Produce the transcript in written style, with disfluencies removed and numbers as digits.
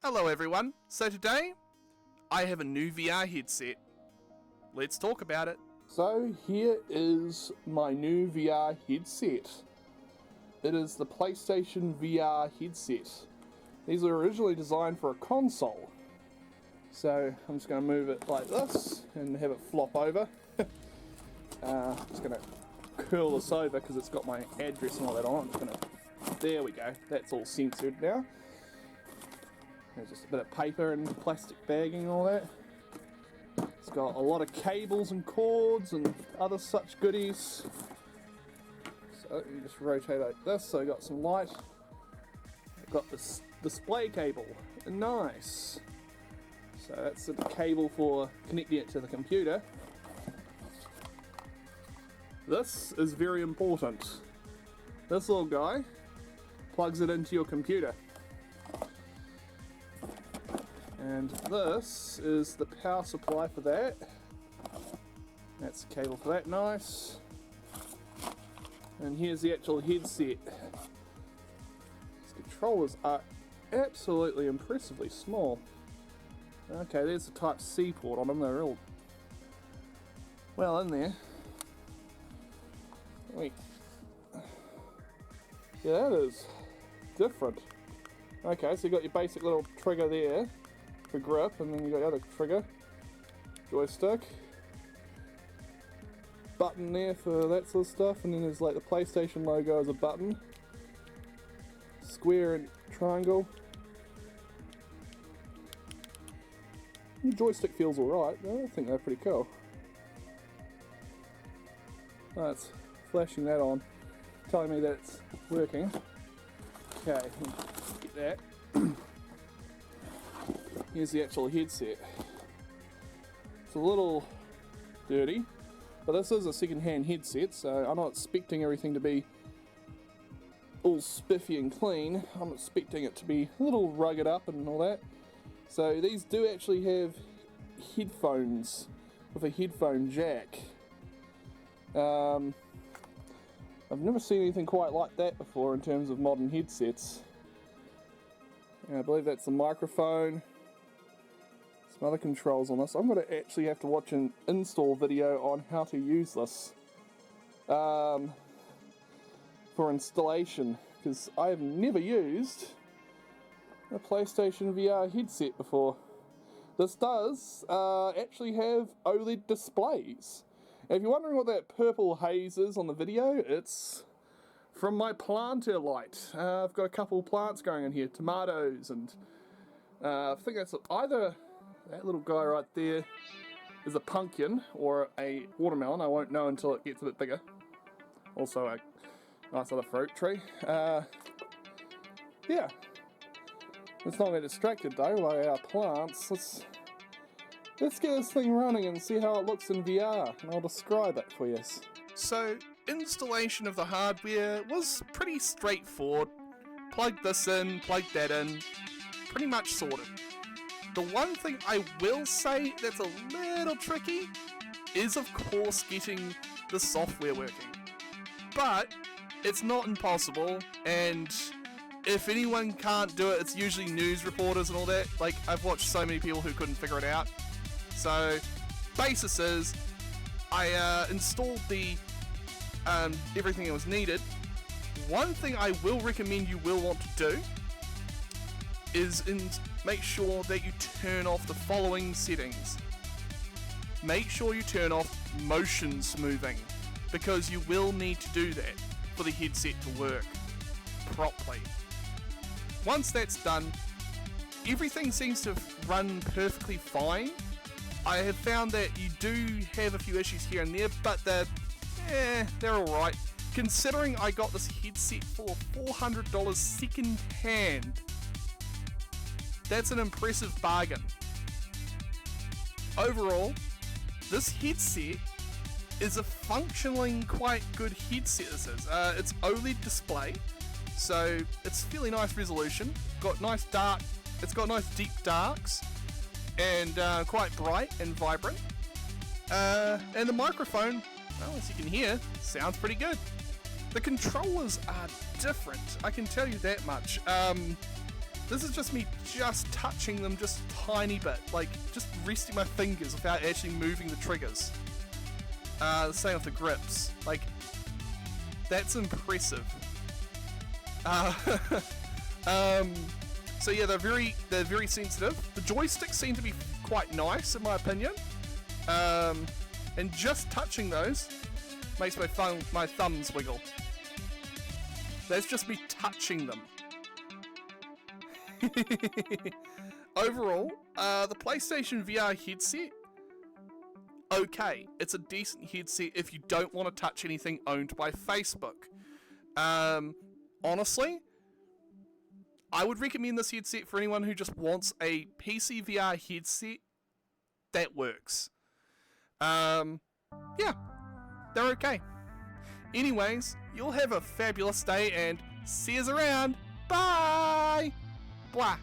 Hello everyone, so today I have a new VR headset. Let's talk about it. So here is my new VR headset. It is the PlayStation VR headset. These were originally designed for a console. So I'm just going to move it like this and have it flop over. I'm just going to curl this over because it's got my address and all that on. There we go, that's all censored now. There's just a bit of paper and plastic bagging and all that. It's got a lot of cables and cords and other such goodies. So you just rotate like this, so I got some light. I've got this display cable, nice. So that's the cable for connecting it to the computer. This is very important. This little guy plugs it into your computer. And this is the power supply for that. That's the cable for that, nice. And here's the actual headset. These controllers are absolutely impressively small. Okay, there's the Type-C port on them, they're real well in there. Wait. Yeah, that is different. Okay, so you've got your basic little trigger there for grip, and then you got the other trigger, joystick, button there for that sort of stuff, and then there's like the PlayStation logo as a button, square and triangle. The joystick feels alright, I think they're pretty cool. That's flashing that on, telling me that it's working. Okay, get that. Here's the actual headset. It's a little dirty, but this is a second-hand headset, so I'm not expecting everything to be all spiffy and clean. I'm expecting it to be a little rugged up and all that. So these do actually have headphones with a headphone jack. I've never seen anything quite like that before in terms of modern headsets. And I believe that's the microphone. Some other controls on this. I'm going to actually have to watch an install video on how to use this for installation, because I have never used a PlayStation VR headset before. This does actually have OLED displays. Now, if you're wondering what that purple haze is on the video, it's from my planter light. I've got a couple plants going in here, tomatoes, and I think that's either that little guy right there is a pumpkin or a watermelon. I won't know until it gets a bit bigger. Also a nice other fruit tree. Yeah. Let's not get distracted though by our plants. Let's get this thing running and see how it looks in VR, and I'll describe it for you. So, installation of the hardware was pretty straightforward. Plug this in, plug that in, pretty much sorted. The one thing I will say that's a little tricky is, of course, getting the software working. But it's not impossible, and if anyone can't do it, it's usually news reporters and all that. Like, I've watched so many people who couldn't figure it out. So, basis is, I installed the everything that was needed. One thing I will recommend you will want to do is make sure that you turn off the following settings. Make sure you turn off motion smoothing, because you will need to do that for the headset to work properly. Once that's done, everything seems to run perfectly fine. I have found that you do have a few issues here and there, but they're alright. Considering I got this headset for $400 second hand, that's an impressive bargain. Overall, this headset is a functioning quite good headset. This is. It's OLED display, so it's fairly nice resolution. It's got nice deep darks, and quite bright and vibrant. And the microphone, well, as you can hear, sounds pretty good. The controllers are different, I can tell you that much. This is just me just touching them just a tiny bit, like just resting my fingers without actually moving the triggers. The same with the grips, like that's impressive. So yeah, they're very sensitive. The joysticks seem to be quite nice in my opinion, and just touching those makes my thumbs wiggle. That's just me touching them. Overall, the PlayStation VR headset, okay, it's a decent headset if you don't want to touch anything owned by Facebook. Honestly, I would recommend this headset for anyone who just wants a PC VR headset that works. Yeah, they're okay. Anyways, you'll have a fabulous day and see yous around. Bye! Blah.